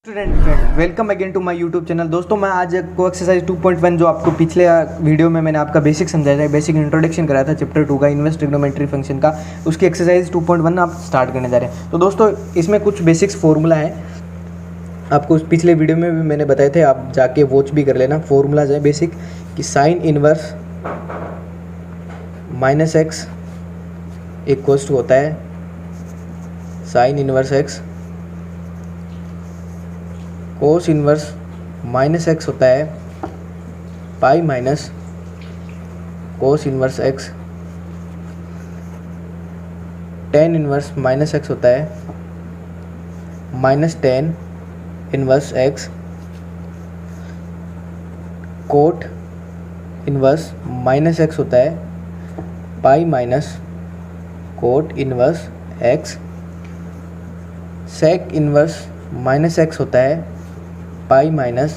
Student welcome again to my YouTube channel. दोस्तों मैं आज को एक्सरसाइज 2.1 जो आपको पिछले वीडियो में मैंने आपका बेसिक समझाया था, बेसिक इंट्रोडक्शन कराया था चैप्टर 2 का इन्वर्स ट्रिग्नोमेट्री फंक्शन का, उसकी एक्सरसाइज 2.1 आप स्टार्ट करने जा रहे हैं। तो दोस्तों इसमें कुछ बेसिक्स फार्मूला है, आपको उस पिछले वीडियो में भी मैंने बताए थे, आप जाके वॉच भी कर लेना। फार्मूलाज है बेसिक कि sine inverse minus x equals to होता है sine inverse x, cos inverse minus x होता है pi minus cos inverse x, tan inverse minus x होता है minus tan inverse x, cot inverse minus x होता है pi minus cot inverse x, sec inverse minus x होता है pi minus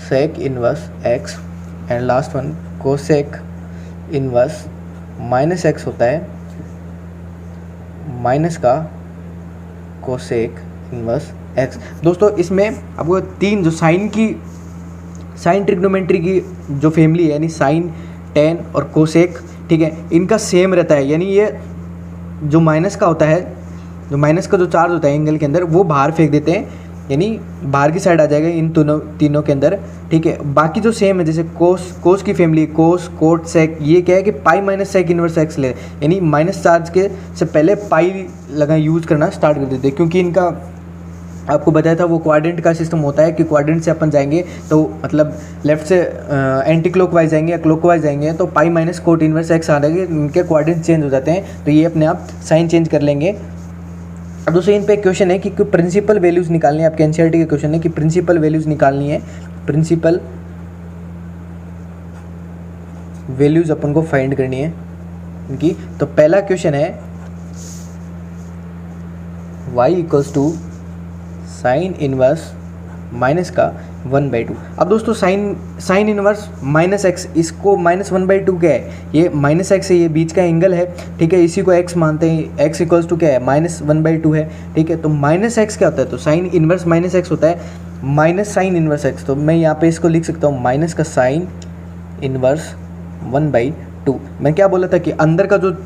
sec inverse x, and last one cosec inverse minus x होता है minus का cosec inverse x. दोस्तों इसमें आपको तीन जो साइन ट्रिग्नोमेट्री की जो फैमिली है, यानी साइन, टेन और कोसेक, ठीक है, इनका सेम रहता है। यानी ये जो माइनस का होता है, जो माइनस का जो चार्ज होता है एंगल के अंदर, वो बाहर फेंक देते हैं, यानी बाहर की साइड आ जाएगा इन तीनों के अंदर, ठीक है। बाकी जो सेम है, जैसे कोस की फैमिली, कोस, कोट, सेक, ये क्या है कि pi minus sec inverse x ले, यानी माइनस चार्ज के से पहले पाई लगा यूज़ करना स्टार्ट कर देते हैं, क्योंकि इनका आपको बताया था वो क्वाड्रेंट का सिस्टम होता है कि क्वाड्रेंट से अपन जाएंगे तो मतलब लेफ्ट से एंटी क्लॉकवाइज जाएंगे या क्लॉकवाइज जाएंगे तो pi minus cot inverse x आ जाएंगे, इनके क्वाड्रेंट चेंज हो जाते हैं, तो ये अपने आप साइन चेंज कर लेंगे। अब दोस्तों इन पे क्वेश्चन है कि प्रिंसिपल वैल्यूज़ निकालनी है, आपके एनसीईआरटी के क्वेश्चन है कि प्रिंसिपल वैल्यूज़ निकालनी है, प्रिंसिपल वैल्यूज़ अपन को फाइंड करनी है इनकी। तो पहला क्वेश्चन है y equals to sine inverse minus का 1/2। अब दोस्तों साइन इनवर्स माइनस एक्स, इसको माइनस 1/2 क्या है, ये माइनस एक्स है, ये बीच का एंगल है, ठीक है, इसी को एक्स मानते हैं, एक्स इक्वल्स टू क्या है माइनस 1/2 है, ठीक है। तो माइनस एक्स क्या होता है, तो साइन इनवर्स माइनस एक्स होता है माइनस साइन इनवर्स एक्स, तो मैं यहाँ पे इसको लिख सकता हूँ माइनस का साइन इनवर्स 1/2। मैं क्या बोला था कि अंदर का जो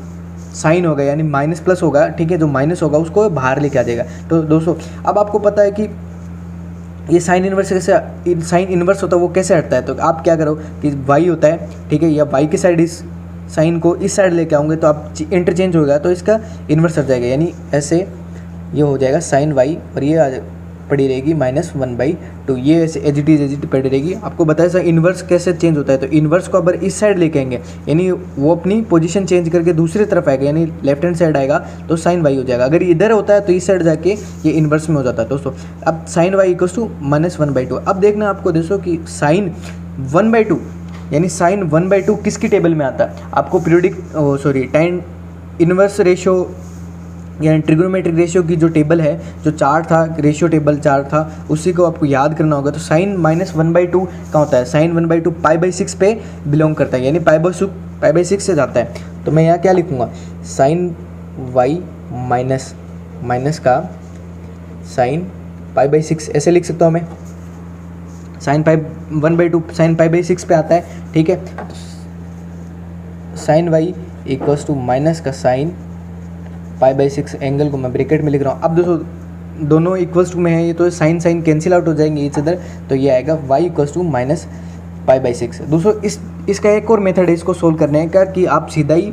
साइन होगा यानी माइनस प्लस होगा, ठीक है, जो माइनस होगा उसको बाहर लेके आ जाएगा। तो दोस्तों अब आपको पता है कि ये साइन इनवर्स कैसे, साइन इनवर्स होता है वो कैसे हटता है, तो आप क्या करो कि y होता है, ठीक है, या y की साइड इस साइन को इस साइड लेके आऊँगे तो आप इंटरचेंज होगा तो इसका इन्वर्स हट जाएगा, यानी ऐसे ये हो जाएगा साइन y और ये पड़ी रहेगी माइनस 1/2, ये ऐसे एज इट इज पड़ी रहेगी। आपको बताया सर इन्वर्स कैसे चेंज होता है, तो इन्वर्स को अगर इस साइड लेके आएंगे यानी वो अपनी पोजीशन चेंज करके दूसरी तरफ आएगा, यानी लेफ्ट हैंड साइड आएगा तो साइन y हो जाएगा। अगर इधर होता है तो इस साइड जाके ये इन्वर्स में हो जाता है दोस्तों। अब sine y equals to minus 1/2। अब देखना आपको दोस्तों कि साइन 1/2 यानी साइन 1/2 किसकी टेबल में आता है, आपको पीरियोडिक टाइम इन्वर्स रेशियो यानी ट्रिग्नोमेट्रिक रेशियो की जो टेबल है, जो चार्ट था, रेशियो टेबल चार्ट था, उसी को आपको याद करना होगा। तो साइन माइनस 1/2 का होता है, साइन 1/2 पाई/6 पे बिलोंग करता है, यानी पाई/6 से जाता है। तो मैं यहाँ क्या लिखूँगा, साइन y माइनस का साइन पाई/6 ऐसे लिख सकता हूँ मैं, साइन पाई 1/2 साइन पाई/6 पे आता है, ठीक है। Sine y equals to minus का साइन पाई/6, एंगल को मैं ब्रैकेट में लिख रहा हूँ। अब दोस्तों दोनों इक्वल्स टू में है, ये तो साइन कैंसिल आउट हो जाएंगे इच अदर, तो ये आएगा y इक्वल्स टू माइनस पाई/6। दोस्तों इसका एक और मेथड है इसको सोल्व करने का कि आप सीधा ही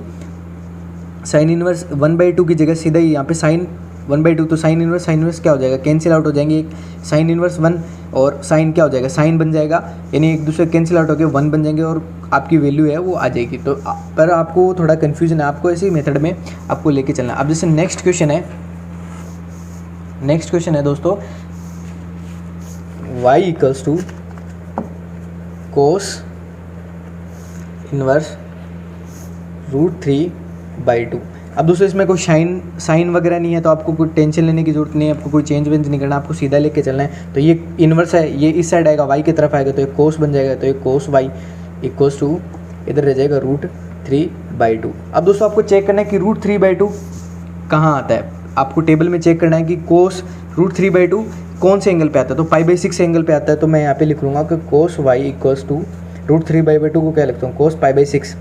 साइन इनवर्स 1/2 की जगह सीधा ही यहाँ पे साइन 1/2, तो साइन इनवर्स क्या हो जाएगा, कैंसिल आउट हो जाएंगे, एक साइन इनवर्स 1 और साइन क्या हो जाएगा, साइन बन जाएगा, यानी एक दूसरे कैंसिल आउट होकर 1 बन जाएंगे और आपकी वैल्यू है वो आ जाएगी। तो पर आपको थोड़ा कन्फ्यूजन है, आपको ऐसे ही मेथड में आपको लेके चलना। अब जैसे नेक्स्ट क्वेश्चन है दोस्तों, y equals to cos inverse √3/2। अब दोस्तों इसमें कोई साइन वगैरह नहीं है, तो आपको कोई टेंशन लेने की जरूरत नहीं है, आपको कोई चेंज वेंज नहीं करना, आपको सीधा लेके चलना है। तो ये इन्वर्स है, ये इस साइड आएगा, y की तरफ आएगा तो ये कोस बन जाएगा, तो ये कोस y इक्वल्स टू इधर रह जाएगा √3/2। अब दोस्तों आपको चेक करना है कि √3/2 कहाँ आता है, आपको टेबल में चेक करना है कि कोस √3/2 कौन से एंगल पे आता है, तो π/6 एंगल पे आता है। तो मैं यहाँ पे लिख लूँगा कि cos y इक्वल्स टू √3/2 को क्या लिखता हूँ, cos π/6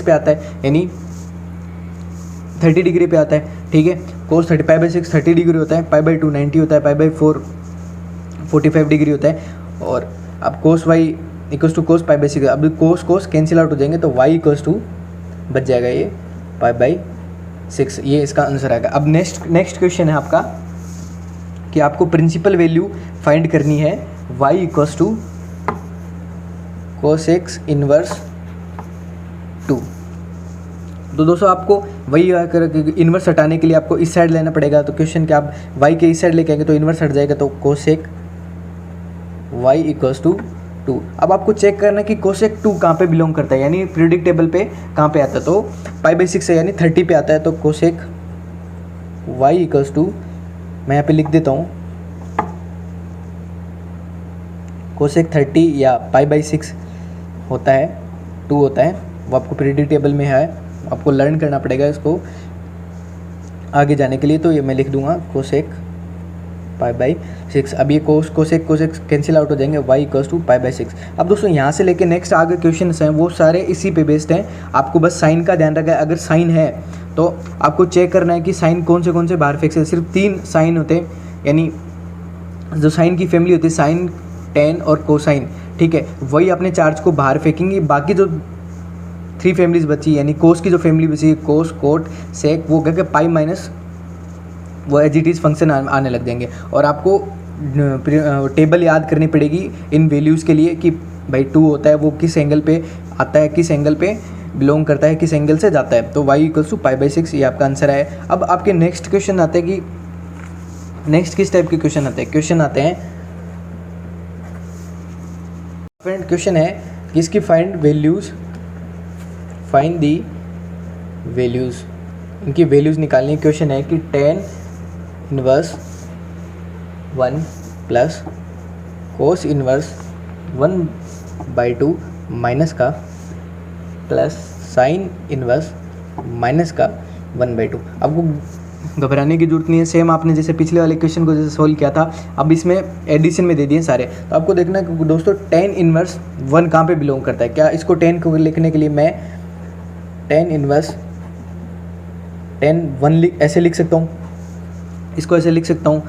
पे आता है, यानी 30 डिग्री पे आता है, ठीक है। cos 30 π/6 30 डिग्री होता है, π/2 90 होता है, π/4 45 डिग्री होता है। और अब cos y equals to cos π/6, अब cos कैंसिल आउट हो जाएंगे, तो y इक्वल्स टू बच जाएगा ये π/6, ये इसका आंसर आएगा। अब नेक्स्ट क्वेश्चन है आपका कि आपको प्रिंसिपल वैल्यू फाइंड करनी है y equals to cos x inverse 2। तो दोस्तों आपको वही इन्वर्स हटाने के लिए आपको इस साइड लेना पड़ेगा। तो क्वेश्चन क्या, आप y के इस साइड लेके आएंगे तो इन्वर्स हट जाएगा, तो cosec y इक्वल्स टू 2। अब आपको चेक करना कि cosec 2 कहाँ पे बिलोंग करता है, यानी पीरियोडिक टेबल पे कहाँ पे आता है, तो π/6 है यानी 30 पे आता है। तो cosec y इक्वल्स टू, मैं यहाँ पे लिख देता हूँ, cosec 30 या π/6 होता है 2 होता है, वो आपको पीरियोडिक टेबल में है, आपको लर्न करना पड़ेगा इसको आगे जाने के लिए। तो ये मैं लिख दूंगा cosec π/6। अब ये cosec कैंसिल आउट हो जाएंगे, y इक्वल्स टू π/6। अब दोस्तों यहाँ से लेके नेक्स्ट आगे क्वेश्चन हैं वो सारे इसी पे बेस्ड हैं। आपको बस साइन का ध्यान रखना है, अगर साइन है तो आपको चेक करना है कि साइन कौन से बाहर फिक्स है। सिर्फ 3 साइन होते हैं, यानी जो साइन की फैमिली होती है साइन, टेन और कोसाइन, ठीक है, वही अपने चार्ज को बाहर फेंकेंगे। बाकी जो 3 फैमिलीज बची, यानी कोस की जो फैमिली बची, कोस, कोट, सेक, वो क्या पाई माइनस वो एज इट इज़ फंक्शन आने लग जाएंगे। और आपको टेबल याद करनी पड़ेगी इन वैल्यूज़ के लिए कि भाई 2 होता है वो किस एंगल पे आता है, किस एंगल पे बिलोंग करता है, किस एंगल से जाता है। तो y इक्वल्स टू π/6 ये आपका आंसर है। अब आपके नेक्स्ट क्वेश्चन आते हैं कि नेक्स्ट किस टाइप के क्वेश्चन आते हैं, क्वेश्चन आते हैं फ्रेंड, क्वेश्चन है कि इसकी फाइंड दी वैल्यूज़, इनकी वैल्यूज़ निकालनी। क्वेश्चन है कि tan inverse 1 plus cos inverse 1/2 minus का प्लस साइन इनवर्स माइनस का 1/2। आपको घबराने की जरूरत नहीं है, सेम आपने जैसे पिछले वाले क्वेश्चन को जैसे सोल्व किया था, अब इसमें एडिशन में दे दिए सारे। तो आपको देखना है कि दोस्तों tan इनवर्स 1 कहाँ पे बिलोंग करता है। क्या इसको tan को लिखने के लिए मैं tan इनवर्स tan 1 ऐसे लिख सकता हूँ, इसको ऐसे लिख सकता हूँ,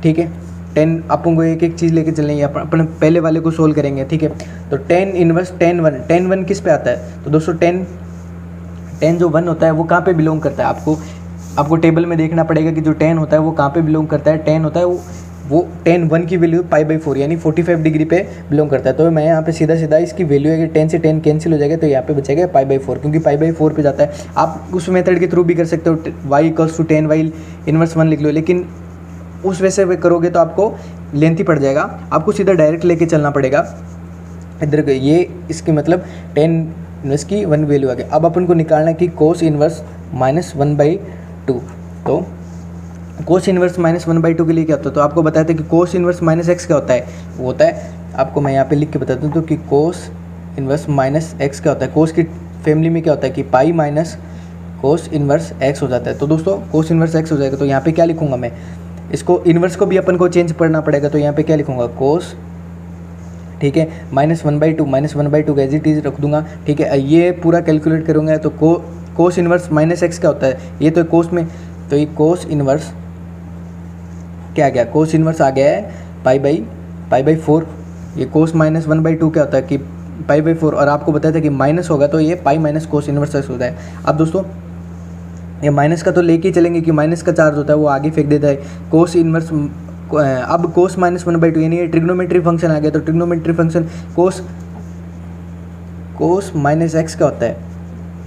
ठीक है। 10 आपको को एक चीज़ लेके चलेंगे, अपन पहले वाले को सोल्व करेंगे, ठीक है। तो tan इनवर्स tan 1 किस पे आता है, तो दोस्तों tan जो 1 होता है वो कहाँ पे बिलोंग करता है। आपको टेबल में देखना पड़ेगा कि जो tan होता है वो कहाँ पे बिलोंग करता है। tan होता है वो tan 1 की वैल्यू π/4 यानी 45 डिग्री पे बिलोंग करता है। तो मैं यहाँ पे सीधा इसकी वैल्यू है कि 10 से 10 कैंसिल हो जाएगा, तो यहाँ पे बचेगा π/4, क्योंकि π/4 पे जाता है। आप उस मेथड के थ्रू भी कर सकते हो, y equals to tan y inverse 1 लिख लो, लेकिन उस वैसे वे करोगे तो आपको लेंथी पड़ जाएगा। आपको सीधा डायरेक्ट लेके चलना पड़ेगा इधर, ये इसकी मतलब tan इनवर्स की 1 वैल्यू आ गई। अब अपन को निकालना है कि cos इनवर्स -1/2। तो cos इनवर्स -1/2 के लिए क्या होता है, तो आपको बताया था कि cos इनवर्स -x क्या होता है, वो होता है, आपको मैं यहाँ पे लिख के बताता हूँ। तो कि cos इनवर्स -x क्या होता है, cos की फैमिली में क्या होता है कि pi minus cos inverse x हो जाता है। तो दोस्तों cos इनवर्स x हो जाएगा, तो यहाँ पे क्या लिखूँगा मैं, इसको इनवर्स को भी अपन को चेंज करना पड़ेगा। तो यहाँ पे क्या लिखूँगा cos, ठीक है, -1/2 का एज इट इज़ रख दूंगा, ठीक है। ये पूरा कैलकुलेट करूँगा तो cos इनवर्स -x क्या होता है, ये तो cos में, तो ये cos इनवर्स क्या आ गया, cos इनवर्स आ गया है π/4। ये cos -1/2 क्या होता है कि π/4, और आपको बताया था कि माइनस होगा तो ये pi minus cos inverse x होता है। अब दोस्तों ये माइनस का तो लेके ही चलेंगे कि माइनस का चार्ज होता है वो आगे फेंक देता है। cos इनवर्स अब cos -1/2 यानी ये ट्रिग्नोमेट्री फंक्शन आ गया। तो ट्रिग्नोमेट्री फंक्शन cos -x क्या होता है,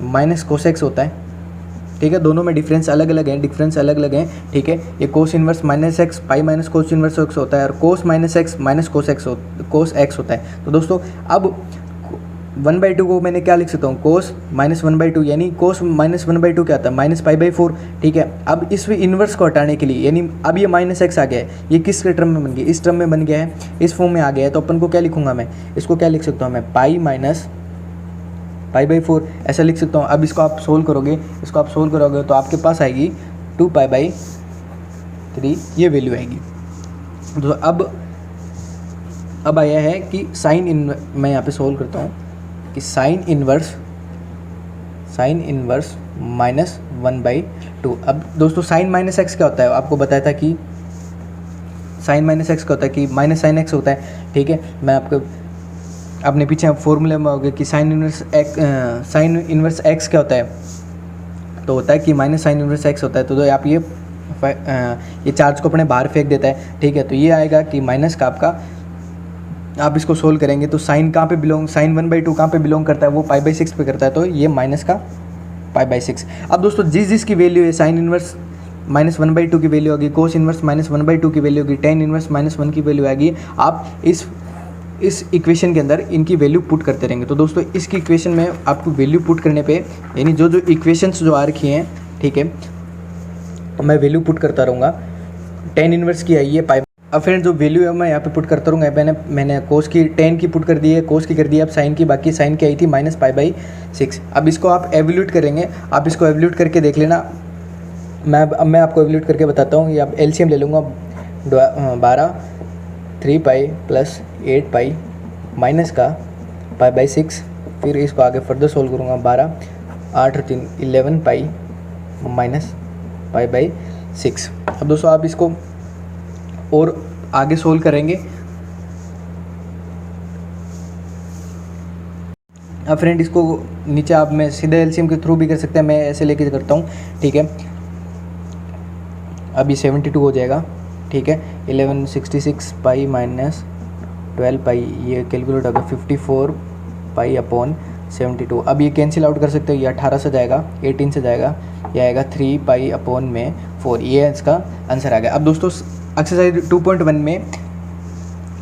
माइनस cos x होता है, ठीक है। दोनों में डिफरेंस अलग अलग हैं, ठीक है। ये cos inverse -x pi minus cos inverse x होता है, और cos -x minus cos x होता है। तो दोस्तों अब 1/2 को मैंने क्या लिख सकता हूँ, cos -1/2 यानी cos -1/2 क्या आता है, -π/4, ठीक है। अब इस इन्वर्स को हटाने के लिए, यानी अब ये -x आ गया है, ये किस टर्म में बन गया, इस टर्म में बन गया है, इस फॉर्म में आ गया है। तो अपन को क्या लिखूंगा मैं, इसको क्या लिख सकता हूँ मैं, पाई माइनस π/4 ऐसा लिख सकता हूँ। अब इसको आप सोल्व करोगे, तो आपके पास आएगी 2π/3 ये वैल्यू आएगी। तो अब आया है कि मैं यहाँ पे सोल्व करता हूँ कि साइन इन्वर्स -1/2। अब दोस्तों साइन माइनस एक्स क्या होता है, आपको बताया था कि साइन माइनस एक्स क्या होता है कि माइनस साइन एक्स होता है, ठीक है। मैं आपको अपने पीछे फॉर्मूले में हो गया कि साइन इन्वर्स एक्स क्या होता है, तो होता है कि माइनस साइन इन्वर्स एक्स होता है। तो आप ये चार्ज को अपने बाहर फेंक देता है, ठीक है। तो ये आएगा कि माइनस का आपका, आप इसको सोल्व करेंगे तो साइन कहाँ पे साइन 1/2 कहाँ पे बिलोंग करता है, वो π/6 पे करता है, तो ये माइनस का π/6। अब दोस्तों जिस की वैल्यू है साइन इन्वर्स -1/2 की वैल्यू होगी, कोस इन्वर्स -1/2 की वैल्यू होगी, टेन इन्वर्स -1 की वैल्यू आएगी। आप इस इक्वेशन के अंदर इनकी वैल्यू पुट करते रहेंगे। तो दोस्तों इसकी इक्वेशन में आपको वैल्यू पुट करने पे, यानी जो इक्वेशंस जो आ रखी हैं, ठीक है, मैं वैल्यू पुट करता रहूँगा। टेन इन्वर्स की आई है पाई। अब फ्रेंड जो वैल्यू है मैं यहाँ पे पुट करता रहूँगा। मैंने कोस की टेन की पुट कर दी है, कोस की कर दी है, अब साइन की, बाकी साइन की आई थी -π/6। अब इसको आप एवल्यूट करेंगे, आप इसको एवल्यूट करके देख लेना। मैं आपको एवल्यूट करके बताता हूँ। ये आप एलसीएम ले लूँगा, 12 3π + 8π माइनस का π/6, फिर इसको आगे फर्दर सोल्व करूँगा। 12 8 और 3 11π माइनस π/6। अब दोस्तों आप इसको और आगे सोल्व करेंगे। अब फ्रेंड इसको नीचे आप मैं सीधे एलसीएम के थ्रू भी कर सकते हैं, मैं ऐसे लेके करता हूँ, ठीक है। अब ये 72 हो जाएगा, ठीक है। 1166π माइनस 12π, ये कैलकुलेट होगा 54π/72। अब ये कैंसिल आउट कर सकते हो, ये 18 से जाएगा, 18 से जाएगा, ये आएगा 3π/4। ये इसका आंसर आ गया। अब दोस्तों एक्सरसाइज 2.1 में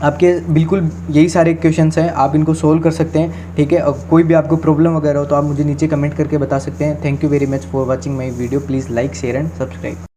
आपके बिल्कुल यही सारे क्वेश्चंस हैं, आप इनको सोल्व कर सकते हैं, ठीक है। और कोई भी आपको प्रॉब्लम वगैरह हो तो आप मुझे नीचे कमेंट करके बता सकते हैं। Thank you very much for watching my video. Please like share and subscribe.